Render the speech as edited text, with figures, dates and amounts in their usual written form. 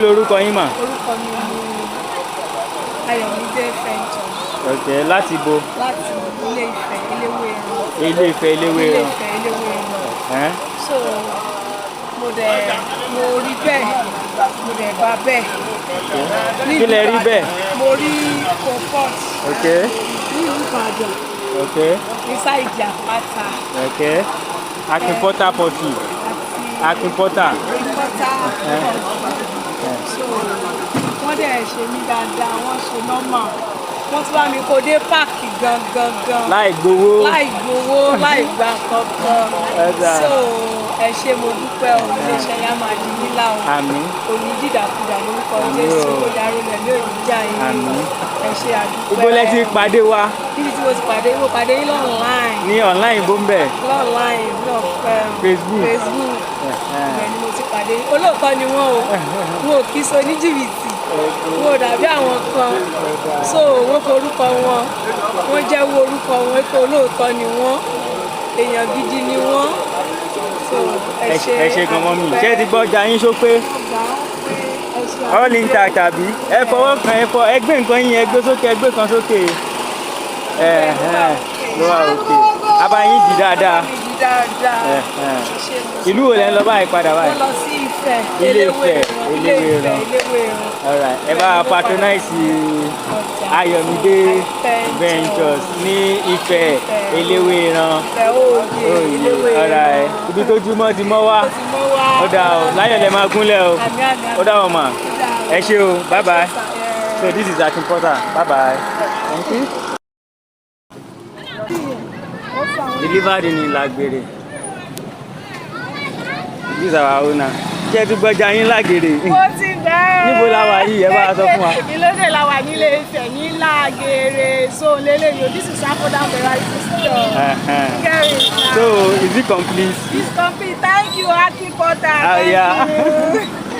Lórúkọ yín mà? Orúkọ mi ni Ayọ̀mídé Fẹ́ńtọ̀. Okay, láti bo? Láti Ilé Ifẹ̀, Eléwé ẹran. Ilé Ifẹ̀, Eléwé ẹran. Ilé Ifẹ̀, Eléwé ẹran. So, mo rí bẹ́ẹ̀, mo dẹ̀ bá bẹ́ẹ̀. Kí lẹ rí bẹ́ẹ̀? Mo rí comfort. Okay. Ní Ìbàdàn. Okay. Inside Àpáta. Okay. Akinpotter pottery. Akinpotter. So, wọ́n dẹ̀ ṣe mí dáadáa, wọ́n ṣe nọ́mà. Wọ́n tún bá mi kó dé páàkì gangan. Láì gbowó. Láì gbowó, láì gba kankan. So, ẹ ṣé mo dúpẹ́ o, iléeṣẹ́ yá máa di nílá o. Àmín. Òní dìdàkudà lórúkọ Jésù, ó darú rẹ̀ ní òníjà yín. Àmín. Ẹ ṣé àdúpẹ́. Ibo lẹ ti pàdé wa? Níbi tí mo ti pàdé, mo pàdé yín online. Ní online bó ń bẹ̀? Online, Facebook. Ibẹ̀ ni mo ti pàdé. Olóòótọ́ ni wọ́n o, wọn ò kí so ní jìbìtì. Wọn ò dàbí àwọn kan. So, wọ́n forúkọ wọn, wọ́n jẹ́wọ́ orúkọ wọn pé olóòótọ́ ni wọ́n, èèyàn gidi ni wọ́n. So, ẹ ṣé gan mọ́ mi. Ṣé ẹ ti gbọ́ ọjà yín ṣó pé? All intact tàbí? Ẹ fọwọ́ kan ẹ gbé nǹkan yín, ẹ gbé sókè, ẹ gbé kan sókè. Ló wà òkè. Abayín di dáadáa. Ìlú wo lẹ ń lọ báyìí padà báyìí? Mo lọ sí Ifẹ̀, Ilé Ifẹ̀, Eléwé ẹran. Alright, ẹ bá patronize Ayọ̀mídé Ventures ní Ifẹ̀, Eléwé ẹran. Alright, ibi tó júmọ́ ti mọ́ wá. Ó dà o, láyọ̀ lẹ máa gúnlẹ̀ o. Ó dà wọ́n mà. Ẹ ṣé o, bye bye. So this is Akinpotter. Bye bye. Thank you. Delivered in Lágbèrè. This is our owner. Ṣé ti gbọ́jà yín Lágbèrè? Mo ti bẹ́ẹ̀. Níbo la wà yìí? Ẹ bá a sọ fún wa. Ìlódé la wà nílé Ifẹ̀ ní Lágbèrè. So lélẹ́yìn o, this is Afoda variety store. So is it complete? It's complete. Thank you, Akinpotter. Yeah. Thank you.